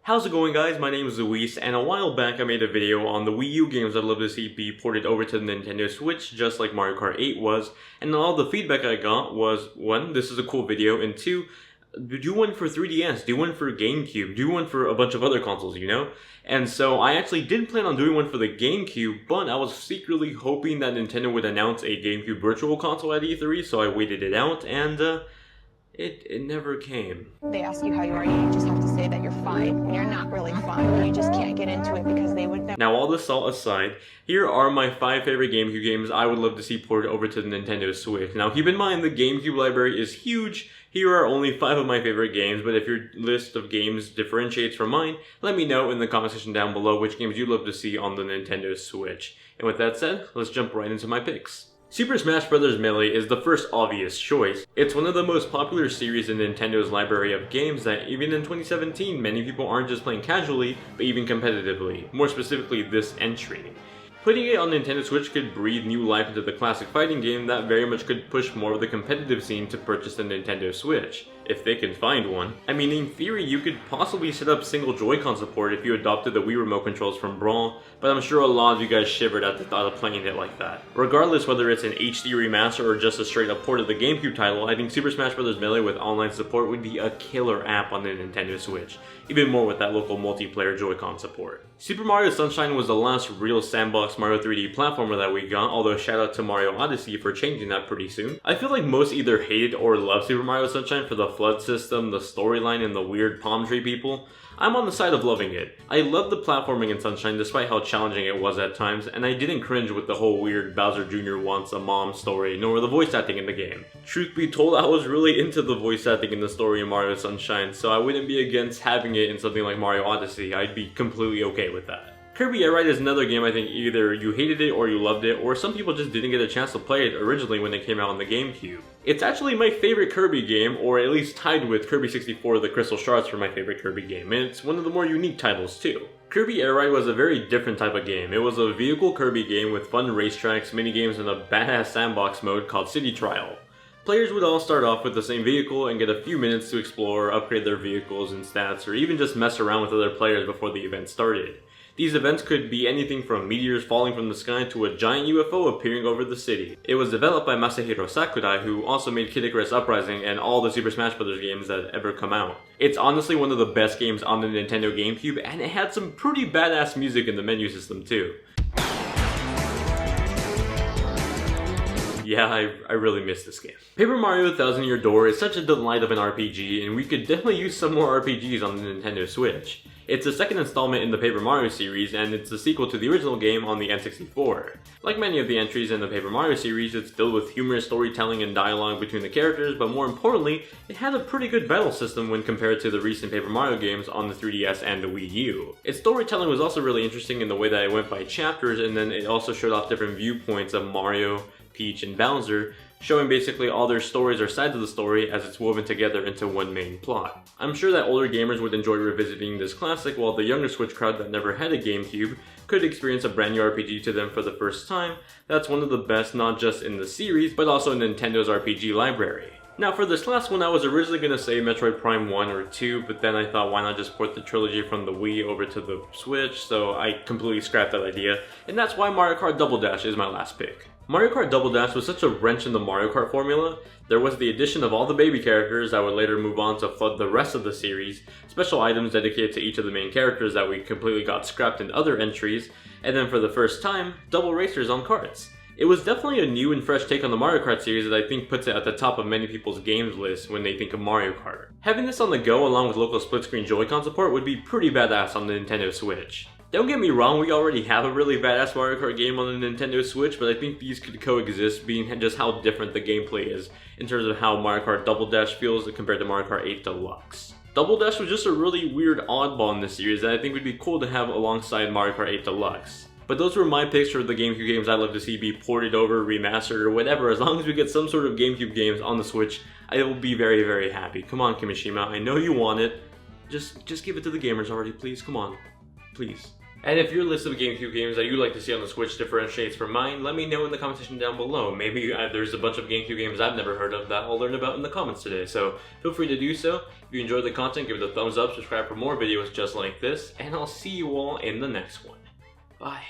How's it going, guys? My name is Luis, and a while back I made a video on the Wii U games I'd love to see be ported over to the Nintendo Switch, just like Mario Kart 8 was, and all the feedback I got was, 1, this is a cool video, and 2, do one for 3DS, do one for Gamecube, do one for a bunch of other consoles, you know? And so I actually didn't plan on doing one for the Gamecube, but I was secretly hoping that Nintendo would announce a Gamecube Virtual Console at E3, so I waited it out, and it never came. They ask you how you are, you just have to say that you're fine when you're not really fine. You just can't get into it because they would never. Now, all this all aside, here are my 5 favorite GameCube games I would love to see ported over to the Nintendo Switch. Now, keep in mind the GameCube library is huge. Here are only 5 of my favorite games, but if your list of games differentiates from mine, let me know in the comment section down below which games you'd love to see on the Nintendo Switch. And with that said, let's jump right into my picks. Super Smash Bros. Melee is the first obvious choice. It's one of the most popular series in Nintendo's library of games that even in 2017 many people aren't just playing casually, but even competitively, more specifically this entry. Putting it on Nintendo Switch could breathe new life into the classic fighting game that very much could push more of the competitive scene to purchase the Nintendo Switch, if they can find one. I mean, in theory, you could possibly set up single Joy-Con support if you adopted the Wii remote controls from Brawl, but I'm sure a lot of you guys shivered at the thought of playing it like that. Regardless whether it's an HD remaster or just a straight up port of the GameCube title, I think Super Smash Bros. Melee with online support would be a killer app on the Nintendo Switch, even more with that local multiplayer Joy-Con support. Super Mario Sunshine was the last real sandbox Mario 3D platformer that we got, although shout out to Mario Odyssey for changing that pretty soon. I feel like most either hated or loved Super Mario Sunshine for the flood system, the storyline, and the weird palm tree people. I'm on the side of loving it. I loved the platforming in Sunshine despite how challenging it was at times, and I didn't cringe with the whole weird Bowser Jr. wants a mom story, nor the voice acting in the game. Truth be told, I was really into the voice acting in the story in Mario Sunshine, so I wouldn't be against having it in something like Mario Odyssey. I'd be completely okay with that. Kirby Air Ride is another game I think either you hated it or you loved it, or some people just didn't get a chance to play it originally when it came out on the GameCube. It's actually my favorite Kirby game, or at least tied with Kirby 64 The Crystal Shards for my favorite Kirby game, and it's one of the more unique titles too. Kirby Air Ride was a very different type of game. It was a vehicle Kirby game with fun racetracks, minigames, and a badass sandbox mode called City Trial. Players would all start off with the same vehicle and get a few minutes to explore, upgrade their vehicles and stats, or even just mess around with other players before the event started. These events could be anything from meteors falling from the sky to a giant UFO appearing over the city. It was developed by Masahiro Sakurai, who also made Kid Icarus Uprising and all the Super Smash Bros. Games that ever come out. It's honestly one of the best games on the Nintendo GameCube, and it had some pretty badass music in the menu system too. Yeah, I really miss this game. Paper Mario Thousand Year Door is such a delight of an RPG, and we could definitely use some more RPGs on the Nintendo Switch. It's the second installment in the Paper Mario series, and it's the sequel to the original game on the N64. Like many of the entries in the Paper Mario series, it's filled with humorous storytelling and dialogue between the characters, but more importantly, it had a pretty good battle system when compared to the recent Paper Mario games on the 3DS and the Wii U. Its storytelling was also really interesting in the way that it went by chapters, and then it also showed off different viewpoints of Mario, Peach, and Bowser, showing basically all their stories or sides of the story as it's woven together into one main plot. I'm sure that older gamers would enjoy revisiting this classic, while the younger Switch crowd that never had a GameCube could experience a brand new RPG to them for the first time. That's one of the best not just in the series, but also in Nintendo's RPG library. Now for this last one, I was originally going to say Metroid Prime 1 or 2, but then I thought why not just port the trilogy from the Wii over to the Switch, so I completely scrapped that idea, and that's why Mario Kart Double Dash is my last pick. Mario Kart Double Dash was such a wrench in the Mario Kart formula. There was the addition of all the baby characters that would later move on to flood the rest of the series, special items dedicated to each of the main characters that we completely got scrapped in other entries, and then for the first time, double racers on karts. It was definitely a new and fresh take on the Mario Kart series that I think puts it at the top of many people's games list when they think of Mario Kart. Having this on the go along with local split-screen Joy-Con support would be pretty badass on the Nintendo Switch. Don't get me wrong, we already have a really badass Mario Kart game on the Nintendo Switch, but I think these could coexist, being just how different the gameplay is in terms of how Mario Kart Double Dash feels compared to Mario Kart 8 Deluxe. Double Dash was just a really weird oddball in this series that I think would be cool to have alongside Mario Kart 8 Deluxe. But those were my picks for the GameCube games I'd love to see be ported over, remastered, or whatever. As long as we get some sort of GameCube games on the Switch, I will be very, very happy. Come on, Kimishima, I know you want it. Just give it to the gamers already, please. Come on. Please. And if your list of GameCube games that you'd like to see on the Switch differentiates from mine, let me know in the comment section down below. Maybe there's a bunch of GameCube games I've never heard of that I'll learn about in the comments today, so feel free to do so. If you enjoyed the content, give it a thumbs up, subscribe for more videos just like this, and I'll see you all in the next one. Bye.